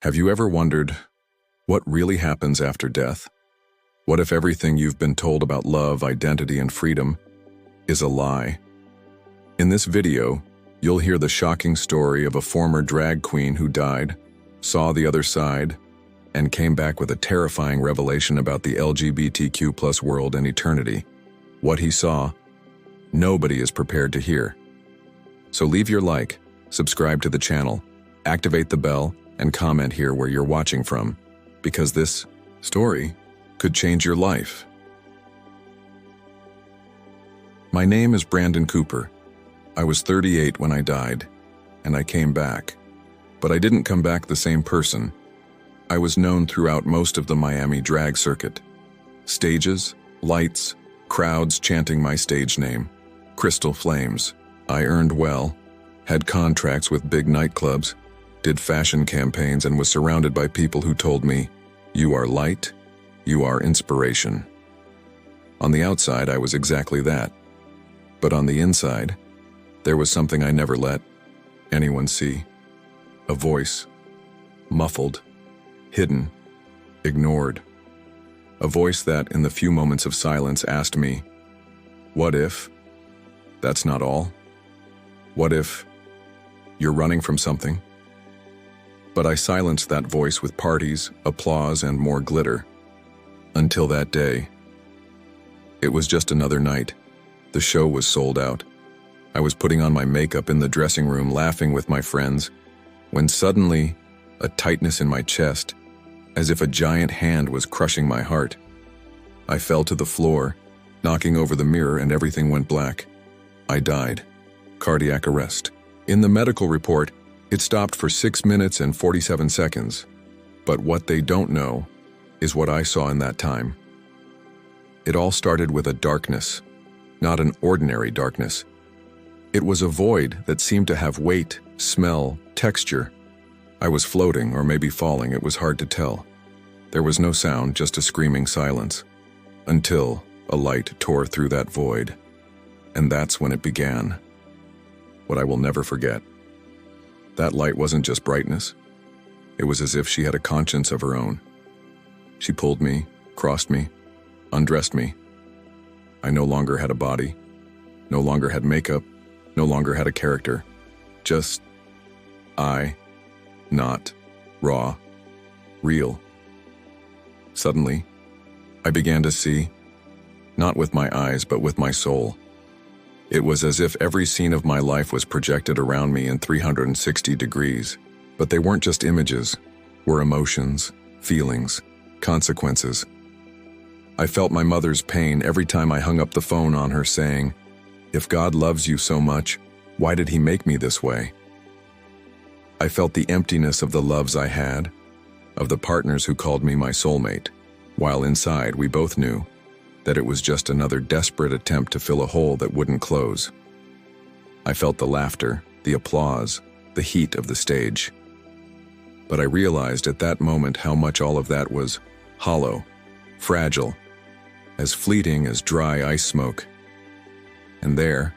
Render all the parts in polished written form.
Have you ever wondered what really happens after death? What if everything you've been told about love, identity, and freedom is a lie? In this video, you'll hear the shocking story of a former drag queen who died, saw the other side, and came back with a terrifying revelation about the LGBTQ+ world and eternity. What he saw, nobody is prepared to hear. So leave your like, subscribe to the channel, activate the bell, and comment here where you're watching from, because this story could change your life. My name is Brandon Cooper. I was 38 when I died, and I came back. But I didn't come back the same person. I was known throughout most of the Miami drag circuit. Stages, lights, crowds chanting my stage name, Crystal Flames. I earned well, had contracts with big nightclubs, did fashion campaigns, and was surrounded by people who told me, "You are light, you are inspiration." On the outside, I was exactly that. But on the inside, there was something I never let anyone see. A voice, muffled, hidden, ignored. A voice that, in the few moments of silence, asked me, "What if that's not all? What if you're running from something?" But I silenced that voice with parties, applause, and more glitter. Until that day. It was just another night. The show was sold out. I was putting on my makeup in the dressing room, laughing with my friends, when suddenly, a tightness in my chest, as if a giant hand was crushing my heart. I fell to the floor, knocking over the mirror, and everything went black. I died. Cardiac arrest. In the medical report, it stopped for 6 minutes and 47 seconds. But what they don't know is what I saw in that time. It all started with a darkness, not an ordinary darkness. It was a void that seemed to have weight, smell, texture. I was floating, or maybe falling, it was hard to tell. There was no sound, just a screaming silence. Until a light tore through that void. And that's when it began. What I will never forget. That light wasn't just brightness. It was as if she had a conscience of her own. She pulled me, crossed me, undressed me. I no longer had a body, no longer had makeup, no longer had a character. Just I, not raw, real. Suddenly, I began to see, not with my eyes but with my soul. It was as if every scene of my life was projected around me in 360 degrees. But they weren't just images, were emotions, feelings, consequences. I felt my mother's pain every time I hung up the phone on her, saying, "If God loves you so much, why did he make me this way?" I felt the emptiness of the loves I had, of the partners who called me my soulmate, while inside we both knew that it was just another desperate attempt to fill a hole that wouldn't close. I felt the laughter, the applause, the heat of the stage. But I realized at that moment how much all of that was hollow, fragile, as fleeting as dry ice smoke. And there,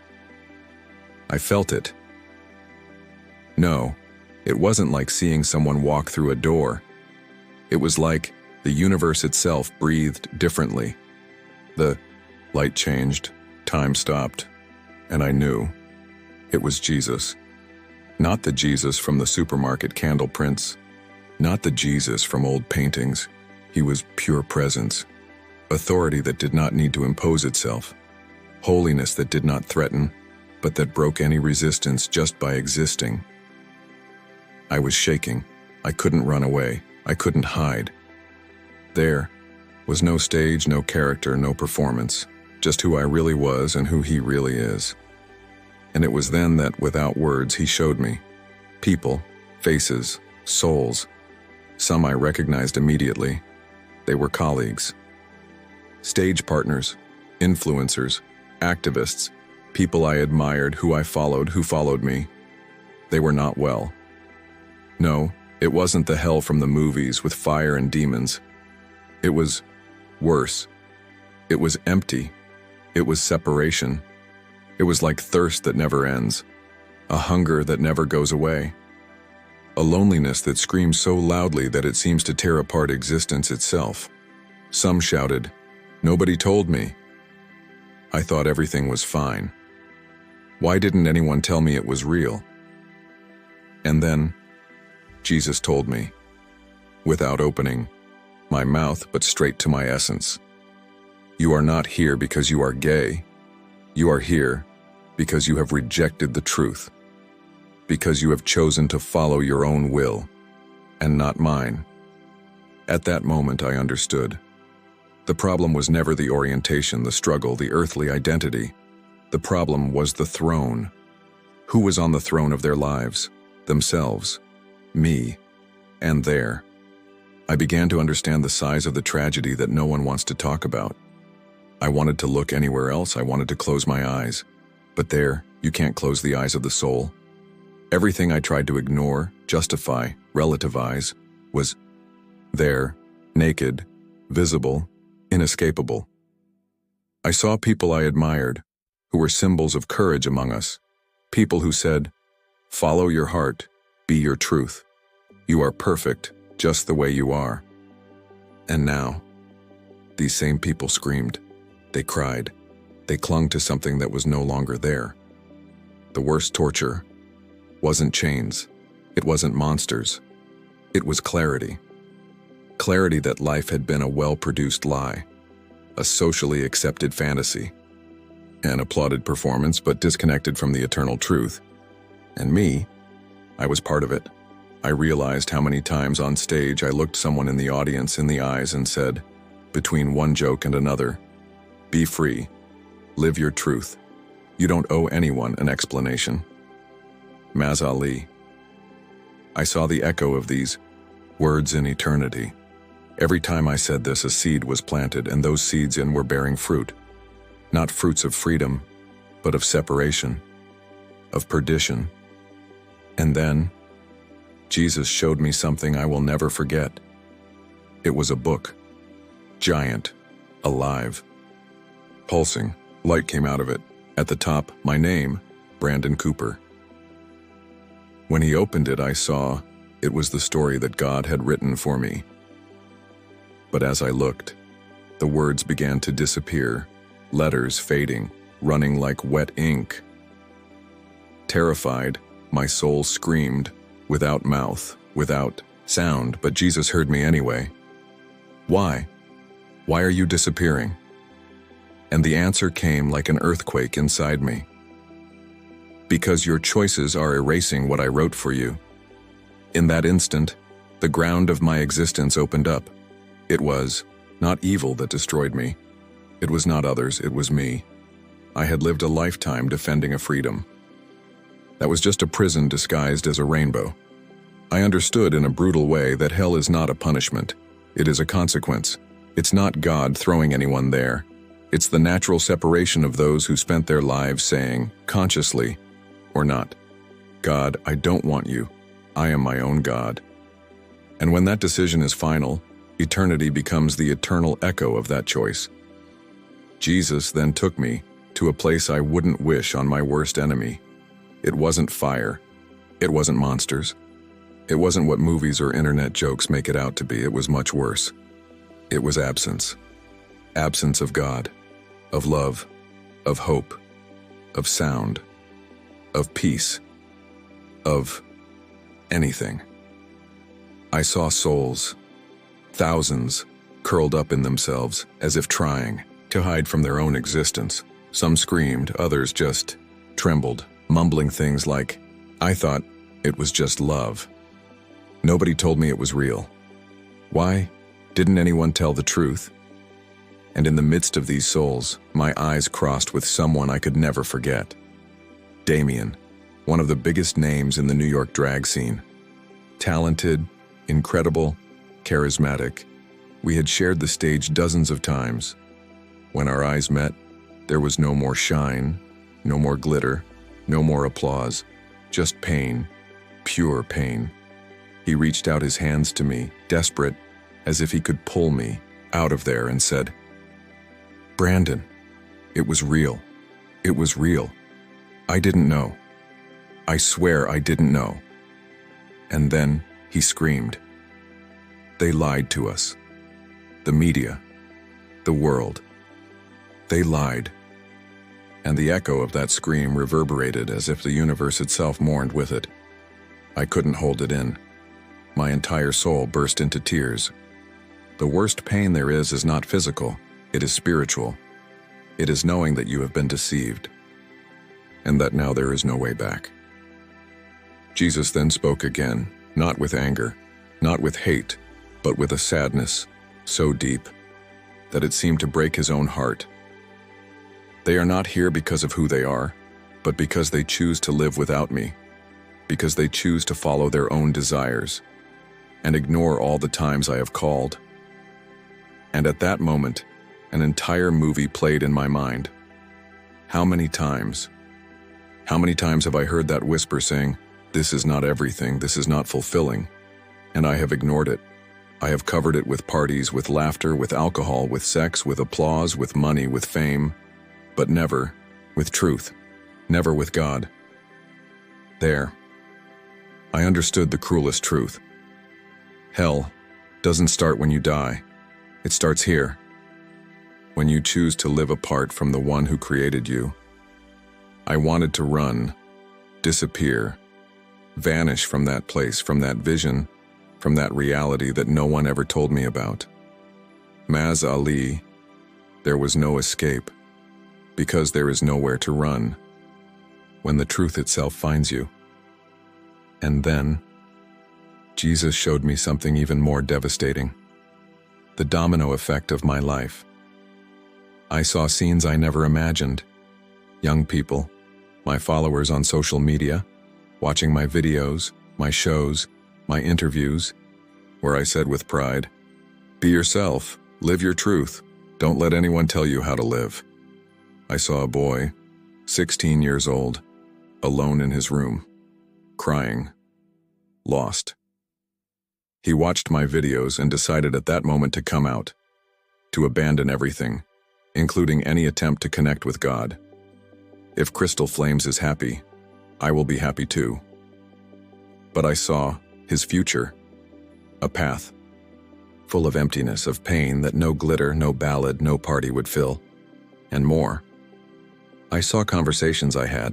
I felt it. No, it wasn't like seeing someone walk through a door. It was like the universe itself breathed differently. The light changed, time stopped, and I knew it was Jesus. Not the Jesus from the supermarket candle prints, not the Jesus from old paintings. He was pure presence, authority that did not need to impose itself, holiness that did not threaten, but that broke any resistance just by existing. I was shaking. I couldn't run away. I couldn't hide. There was no stage, no character, no performance, just who I really was and who he really is. And it was then that, without words, he showed me people, faces, souls. Some I recognized immediately. They were colleagues, stage partners, influencers, activists, people I admired, who I followed, who followed me. They were not well. No, it wasn't the hell from the movies with fire and demons. It was worse. It was empty. It was separation. It was like thirst that never ends, a hunger that never goes away. A loneliness that screams so loudly that it seems to tear apart existence itself. Some shouted, "Nobody told me." I thought everything was fine. Why didn't anyone tell me it was real? And then, Jesus told me, without opening my mouth but straight to my essence. You are not here because you are gay. You are here because you have rejected the truth. Because you have chosen to follow your own will, and not mine. At that moment I understood. The problem was never the orientation, the struggle, the earthly identity. The problem was the throne. Who was on the throne of their lives? Themselves. Me. And there. I began to understand the size of the tragedy that no one wants to talk about. I wanted to look anywhere else, I wanted to close my eyes. But there, you can't close the eyes of the soul. Everything I tried to ignore, justify, relativize, was there, naked, visible, inescapable. I saw people I admired, who were symbols of courage among us, people who said, "Follow your heart, be your truth. You are perfect, just the way you are." And now, these same people screamed, they cried, they clung to something that was no longer there. The worst torture wasn't chains, it wasn't monsters, it was clarity. Clarity that life had been a well-produced lie, a socially accepted fantasy, an applauded performance but disconnected from the eternal truth. And me, I was part of it. I realized how many times on stage I looked someone in the audience in the eyes and said, between one joke and another, "Be free, live your truth. You don't owe anyone an explanation." Maz Ali. I saw the echo of these words in eternity. Every time I said this, a seed was planted, and those seeds were bearing fruit. Not fruits of freedom, but of separation, of perdition. And then, Jesus showed me something I will never forget. It was a book. Giant. Alive. Pulsing. Light came out of it. At the top, my name, Brandon Cooper. When he opened it, I saw it was the story that God had written for me. But as I looked, the words began to disappear, letters fading, running like wet ink. Terrified, my soul screamed, without mouth, without sound, but Jesus heard me anyway. Why? Why are you disappearing? And the answer came like an earthquake inside me. Because your choices are erasing what I wrote for you. In that instant, the ground of my existence opened up. It was not evil that destroyed me. It was not others, it was me. I had lived a lifetime defending a freedom. That was just a prison disguised as a rainbow. I understood in a brutal way that hell is not a punishment. It is a consequence. It's not God throwing anyone there. It's the natural separation of those who spent their lives saying, consciously or not, "God, I don't want you. I am my own God." And when that decision is final, eternity becomes the eternal echo of that choice. Jesus then took me to a place I wouldn't wish on my worst enemy. It wasn't fire. It wasn't monsters. It wasn't what movies or internet jokes make it out to be. It was much worse. It was absence. Absence of God, of love, of hope, of sound, of peace, of anything. I saw souls, thousands, curled up in themselves, as if trying to hide from their own existence. Some screamed, others just trembled, mumbling things like, "I thought it was just love. Nobody told me it was real. Why didn't anyone tell the truth?" And in the midst of these souls, my eyes crossed with someone I could never forget. Damien, one of the biggest names in the New York drag scene. Talented, incredible, charismatic. We had shared the stage dozens of times. When our eyes met, there was no more shine, no more glitter, no more applause, just pain, pure pain. He reached out his hands to me, desperate, as if he could pull me out of there, and said, "Brandon, it was real. It was real. I didn't know. I swear I didn't know." And then he screamed. They lied to us. The media. The world. They lied. And the echo of that scream reverberated as if the universe itself mourned with it. I couldn't hold it in. My entire soul burst into tears. The worst pain there is not physical, it is spiritual. It is knowing that you have been deceived, and that now there is no way back. Jesus then spoke again, not with anger, not with hate, but with a sadness so deep that it seemed to break his own heart. They are not here because of who they are, but because they choose to live without me, because they choose to follow their own desires and ignore all the times I have called. And at that moment, an entire movie played in my mind. How many times have I heard that whisper saying, "This is not everything, this is not fulfilling," and I have ignored it. I have covered it with parties, with laughter, with alcohol, with sex, with applause, with money, with fame, but never with truth, never with God. There, I understood the cruelest truth. Hell doesn't start when you die. It starts here, when you choose to live apart from the one who created you. I wanted to run, disappear, vanish from that place, from that vision, from that reality that no one ever told me about. Maz Ali, there was no escape, because there is nowhere to run when the truth itself finds you. And then, Jesus showed me something even more devastating. The domino effect of my life. I saw scenes I never imagined. Young people, my followers on social media, watching my videos, my shows, my interviews, where I said with pride, "Be yourself, live your truth, don't let anyone tell you how to live." I saw a boy, 16 years old, alone in his room, crying, lost. He watched my videos and decided at that moment to come out, to abandon everything, including any attempt to connect with God. If Crystal Flames is happy, I will be happy too. But I saw his future, a path, full of emptiness, of pain that no glitter, no ballad, no party would fill, and more. I saw conversations I had,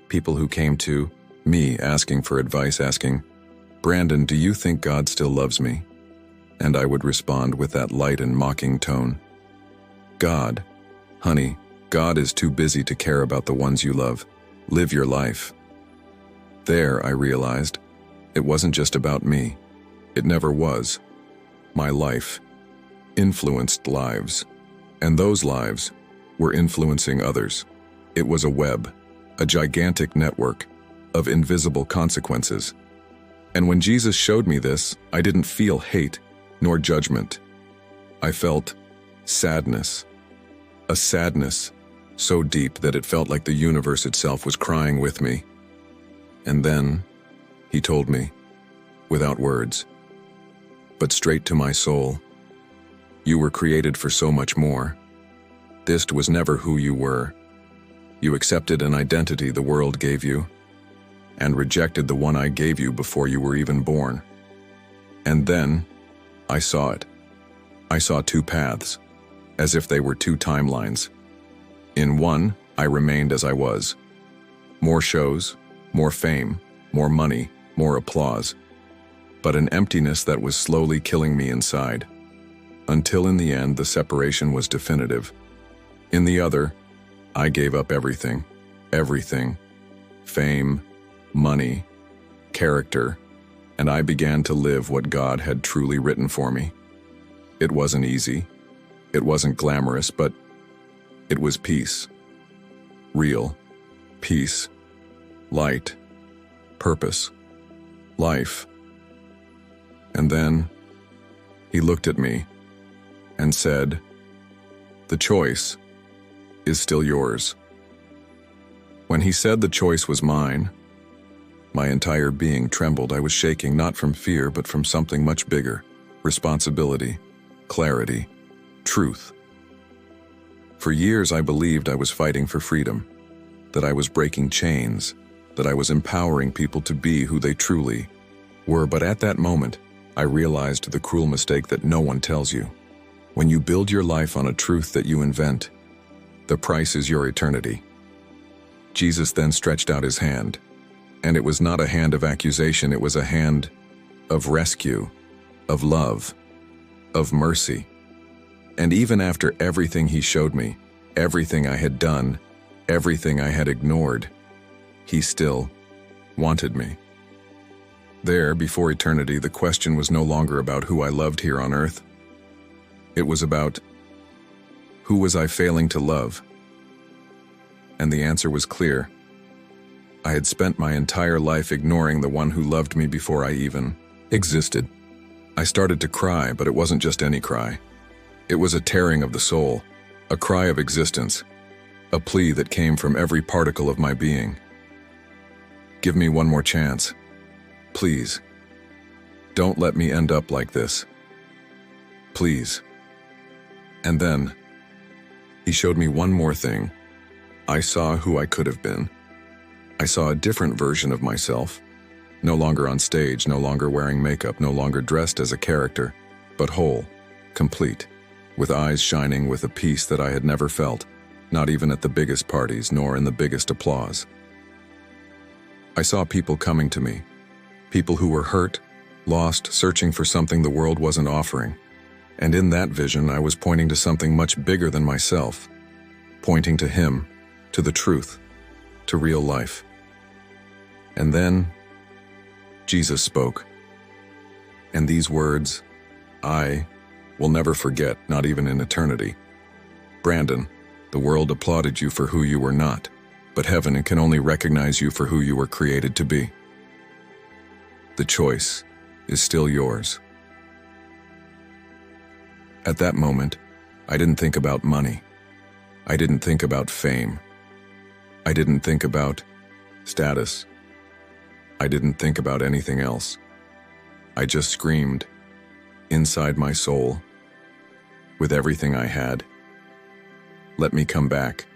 people who came to me asking for advice, asking, "Brandon, do you think God still loves me?" And I would respond with that light and mocking tone, "God, honey, God is too busy to care about the ones you love. Live your life." There, I realized, it wasn't just about me. It never was. My life influenced lives, and those lives were influencing others. It was a web, a gigantic network of invisible consequences. And when Jesus showed me this, I didn't feel hate nor judgment. I felt sadness, a sadness so deep that it felt like the universe itself was crying with me. And then he told me, without words, but straight to my soul, "You were created for so much more. This was never who you were. You accepted an identity the world gave you, and rejected the one I gave you before you were even born." And then I saw it. I saw two paths, as if they were two timelines. In one, I remained as I was. More shows, more fame, more money, more applause, but an emptiness that was slowly killing me inside, until in the end the separation was definitive. In the other, I gave up everything, fame, money, character, and I began to live what God had truly written for me. It wasn't easy, it wasn't glamorous, but it was peace. Real peace, light, purpose, life. And then he looked at me and said, "The choice is still yours." When he said the choice was mine, my entire being trembled. I was shaking, not from fear, but from something much bigger: responsibility, clarity, truth. For years I believed I was fighting for freedom, that I was breaking chains, that I was empowering people to be who they truly were, but at that moment, I realized the cruel mistake that no one tells you. When you build your life on a truth that you invent, the price is your eternity. Jesus then stretched out his hand, and it was not a hand of accusation, it was a hand of rescue, of love, of mercy. And even after everything he showed me, everything I had done, everything I had ignored, he still wanted me. There, before eternity, the question was no longer about who I loved here on earth. It was about who was I failing to love? And the answer was clear. I had spent my entire life ignoring the one who loved me before I even existed. I started to cry, but it wasn't just any cry. It was a tearing of the soul, a cry of existence, a plea that came from every particle of my being. Give me one more chance. Please. Don't let me end up like this. Please. And then, he showed me one more thing. I saw who I could have been. I saw a different version of myself, no longer on stage, no longer wearing makeup, no longer dressed as a character, but whole, complete, with eyes shining with a peace that I had never felt, not even at the biggest parties, nor in the biggest applause. I saw people coming to me, people who were hurt, lost, searching for something the world wasn't offering. And in that vision, I was pointing to something much bigger than myself, pointing to him, to the truth, to real life. And then, Jesus spoke. And these words, I will never forget, not even in eternity. Brandon, the world applauded you for who you were not, but heaven can only recognize you for who you were created to be. The choice is still yours. At that moment, I didn't think about money. I didn't think about fame. I didn't think about status. I didn't think about anything else. I just screamed, inside my soul, with everything I had, let me come back.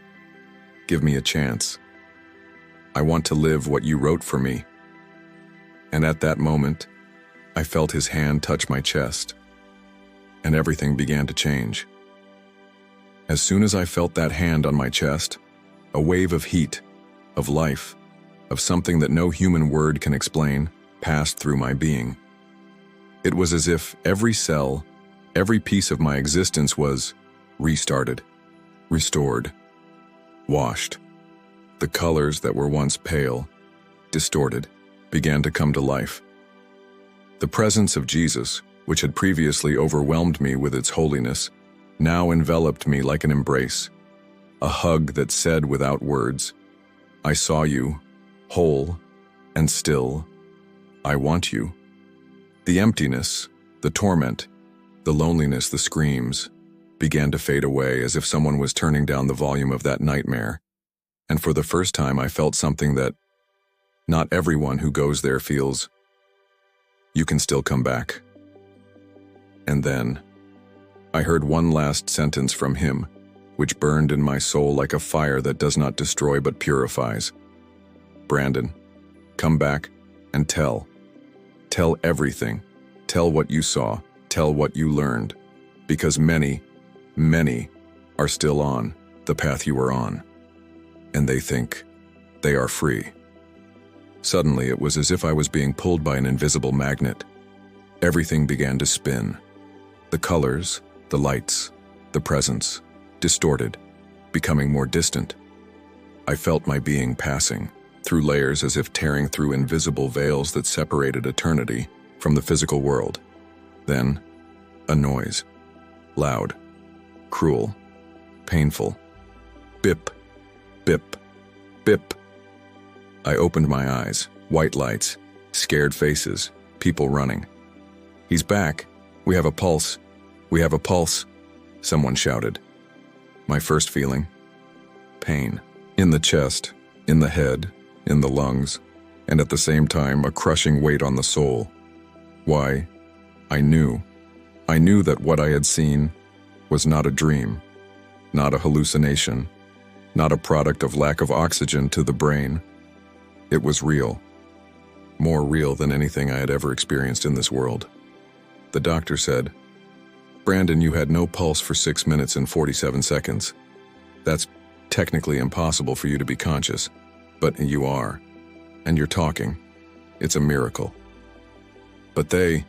Give me a chance. I want to live what you wrote for me. And at that moment, I felt his hand touch my chest, and everything began to change. As soon as I felt that hand on my chest, a wave of heat, of life, of something that no human word can explain, passed through my being. It was as if every cell, every piece of my existence was restarted, restored, washed. The colors that were once pale, distorted, began to come to life. The presence of Jesus, which had previously overwhelmed me with its holiness, now enveloped me like an embrace, a hug that said without words, I saw you, whole and still. I want you. The emptiness, the torment, the loneliness, the screams, began to fade away as if someone was turning down the volume of that nightmare. And for the first time, I felt something that not everyone who goes there feels. You can still come back. And then, I heard one last sentence from him, which burned in my soul like a fire that does not destroy but purifies. Brandon, come back and tell. Tell everything. Tell what you saw. Tell what you learned. Because many, many are still on the path you were on. And they think they are free. Suddenly, it was as if I was being pulled by an invisible magnet. Everything began to spin. The colors, the lights, the presence, distorted, becoming more distant. I felt my being passing through layers as if tearing through invisible veils that separated eternity from the physical world. Then, a noise. Loud, cruel, painful. Bip, bip, bip. I opened my eyes, white lights, scared faces, people running. He's back. We have a pulse. We have a pulse, someone shouted. My first feeling? Pain. In the chest, in the head, in the lungs, and at the same time a crushing weight on the soul. Why? I knew that what I had seen was not a dream, not a hallucination, not a product of lack of oxygen to the brain. It was real. more real than anything I had ever experienced in this world. The doctor said, "Brandon, you had no pulse for 6 minutes and 47 seconds. That's technically impossible for you to be conscious, but you are, and you're talking. It's a miracle." But they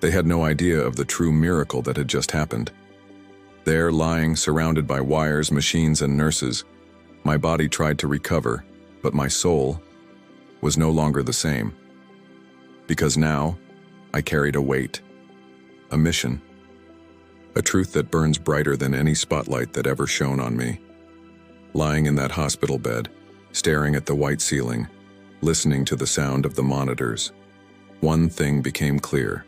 had no idea of the true miracle that had just happened. There, lying, surrounded by wires, machines, and nurses, my body tried to recover, but my soul was no longer the same. Because now, I carried a weight, a mission, a truth that burns brighter than any spotlight that ever shone on me. Lying in that hospital bed, staring at the white ceiling, listening to the sound of the monitors, one thing became clear.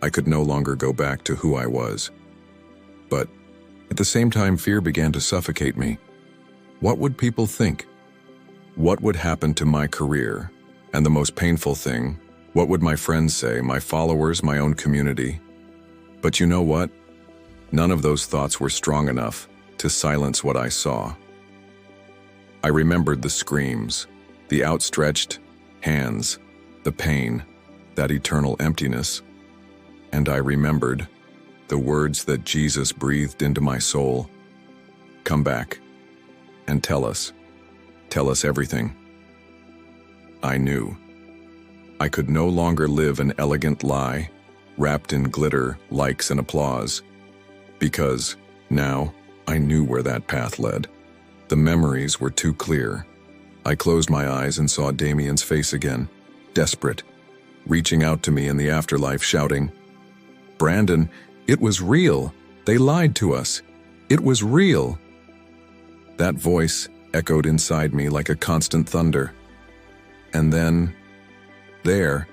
I could no longer go back to who I was. But at the same time, fear began to suffocate me. What would people think? What would happen to my career? And the most painful thing, what would my friends say, my followers, my own community? But you know what? None of those thoughts were strong enough to silence what I saw. I remembered the screams, the outstretched hands, the pain, that eternal emptiness. And I remembered the words that Jesus breathed into my soul. "Come back and tell us everything." I knew. I could no longer live an elegant lie, wrapped in glitter, likes, and applause. Because now I knew where that path led. The memories were too clear. I closed my eyes and saw Damien's face again, desperate, reaching out to me in the afterlife, shouting, "Brandon, it was real. They lied to us. It was real." That voice echoed inside me like a constant thunder. And then, there,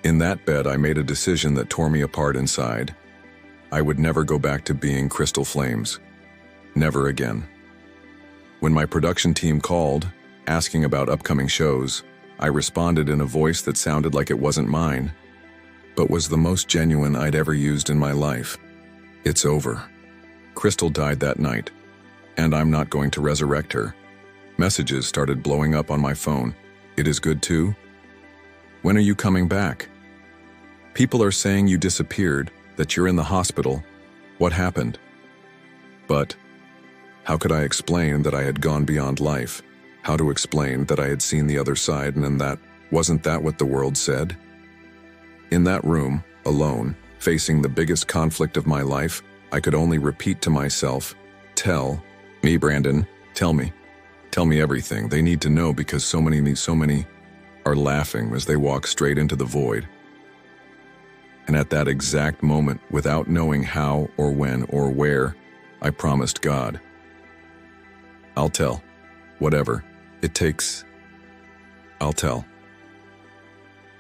in that bed, I made a decision that tore me apart inside. I would never go back to being Crystal Flames. Never again. When my production team called, asking about upcoming shows, I responded in a voice that sounded like it wasn't mine, but was the most genuine I'd ever used in my life. It's over. Crystal died that night, and I'm not going to resurrect her. Messages started blowing up on my phone. "It is good too? When are you coming back? People are saying you disappeared, that you're in the hospital. What happened?" But how could I explain that I had gone beyond life? How to explain that I had seen the other side and that wasn't that what the world said? In that room, alone, facing the biggest conflict of my life, I could only repeat to myself, "Tell me, Brandon, tell me everything. They need to know because so many are laughing as they walk straight into the void." And at that exact moment, without knowing how or when or where, I promised God, "I'll tell. Whatever it takes, I'll tell."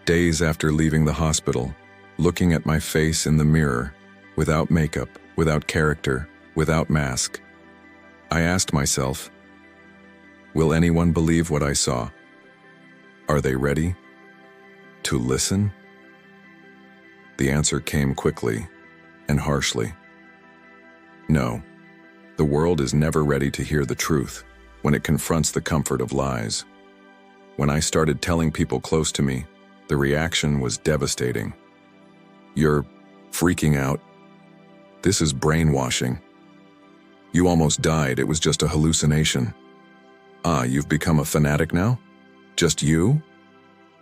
Days after leaving the hospital, looking at my face in the mirror, without makeup, without character, without mask, I asked myself, will anyone believe what I saw? Are they ready to listen? The answer came quickly and harshly. No, the world is never ready to hear the truth when it confronts the comfort of lies. When I started telling people close to me, the reaction was devastating. "You're freaking out. This is brainwashing. You almost died. It was just a hallucination. Ah, you've become a fanatic now? Just you?"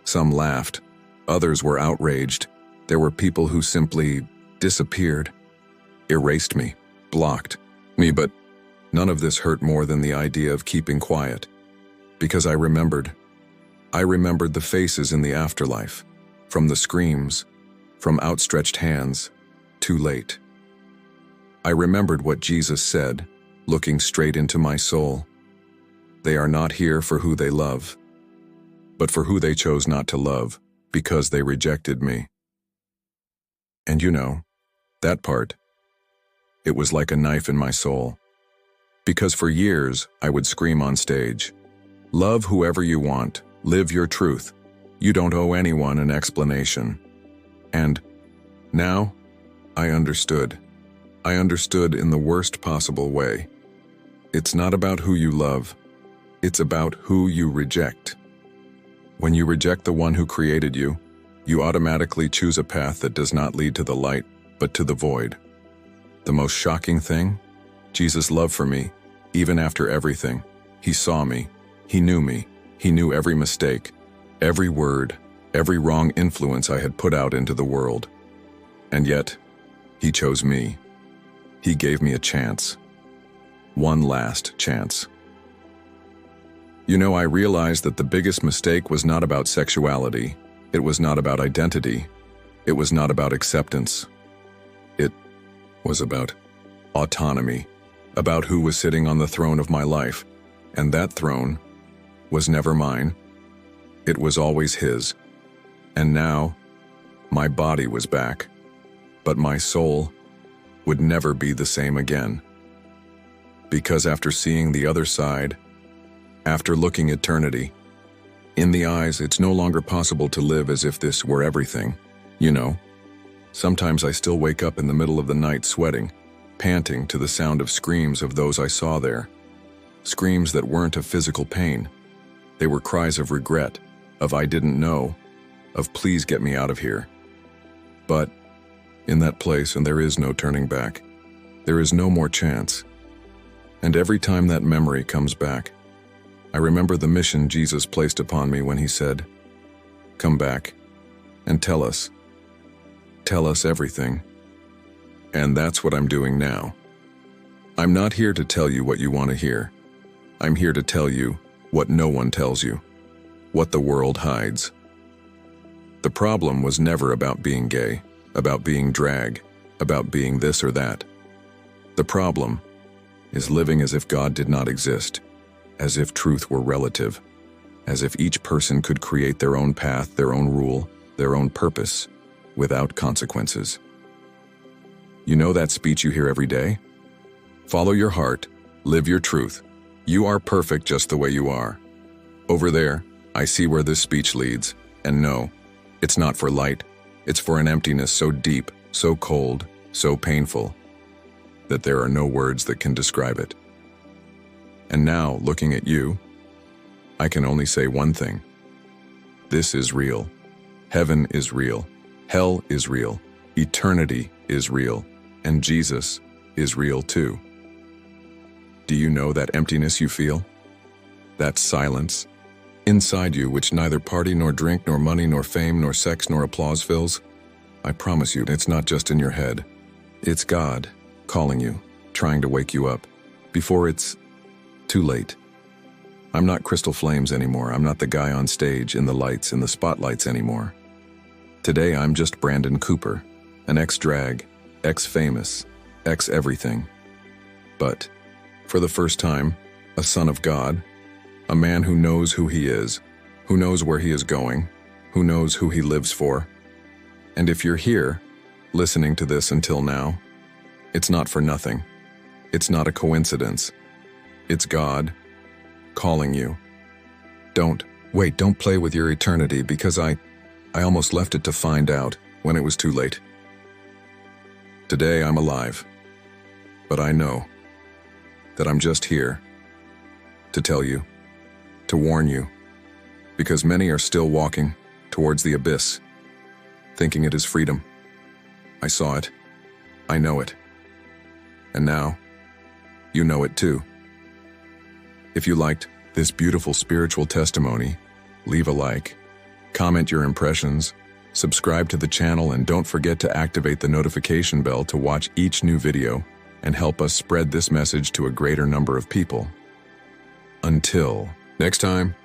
Some laughed. Others were outraged. There were people who simply disappeared, erased me, blocked me, but none of this hurt more than the idea of keeping quiet. Because I remembered the faces in the afterlife, from the screams, from outstretched hands, too late. I remembered what Jesus said, looking straight into my soul. They are not here for who they love, but for who they chose not to love, because they rejected me. And you know, that part, it was like a knife in my soul. Because for years, I would scream on stage, "Love whoever you want, live your truth. You don't owe anyone an explanation." And now, I understood. I understood in the worst possible way. It's not about who you love. It's about who you reject. When you reject the one who created you, you automatically choose a path that does not lead to the light, but to the void. The most shocking thing? Jesus' love for me, even after everything. He saw me. He knew me. He knew every mistake, every word, every wrong influence I had put out into the world. And yet, he chose me. He gave me a chance. One last chance. You know, I realized that the biggest mistake was not about sexuality. It was not about identity. It was not about acceptance. It was about autonomy, about who was sitting on the throne of my life. And that throne was never mine. It was always his. And now, my body was back, but my soul would never be the same again. Because after seeing the other side, after looking eternity in the eyes, it's no longer possible to live as if this were everything. You know, sometimes I still wake up in the middle of the night sweating, panting to the sound of screams of those I saw there. Screams that weren't of physical pain. They were cries of regret, of I didn't know, of please get me out of here. But in that place, and there is no turning back. There is no more chance. And every time that memory comes back, I remember the mission Jesus placed upon me when he said, "Come back and tell us everything." And that's what I'm doing now. I'm not here to tell you what you want to hear. I'm here to tell you what no one tells you, what the world hides. The problem was never about being gay, about being drag, about being this or that. The problem is living as if God did not exist, as if truth were relative, as if each person could create their own path, their own rule, their own purpose, without consequences. You know that speech you hear every day? Follow your heart, live your truth. You are perfect just the way you are. Over there, I see where this speech leads, and no, it's not for light. It's for an emptiness so deep, so cold, so painful, that there are no words that can describe it. And now, looking at you, I can only say one thing. This is real. Heaven is real. Hell is real. Eternity is real. And Jesus is real too. Do you know that emptiness you feel? That silence inside you which neither party nor drink nor money nor fame nor sex nor applause fills? I promise you, it's not just in your head. It's God calling you, trying to wake you up, before it's too late. I'm not Crystal Flames anymore. I'm not the guy on stage in the lights, in the spotlights anymore. Today I'm just Brandon Cooper, an ex-drag, ex-famous, ex-everything. But for the first time, a son of God, a man who knows who he is, who knows where he is going, who knows who he lives for. And if you're here, listening to this until now, it's not for nothing. It's not a coincidence. It's God calling you. Don't play with your eternity, because I almost left it to find out when it was too late. Today I'm alive, but I know that I'm just here to tell you, to warn you, because many are still walking towards the abyss, thinking it is freedom. I saw it. I know it. And now, you know it too. If you liked this beautiful spiritual testimony, leave a like, comment your impressions, subscribe to the channel, and don't forget to activate the notification bell to watch each new video and help us spread this message to a greater number of people. Until next time.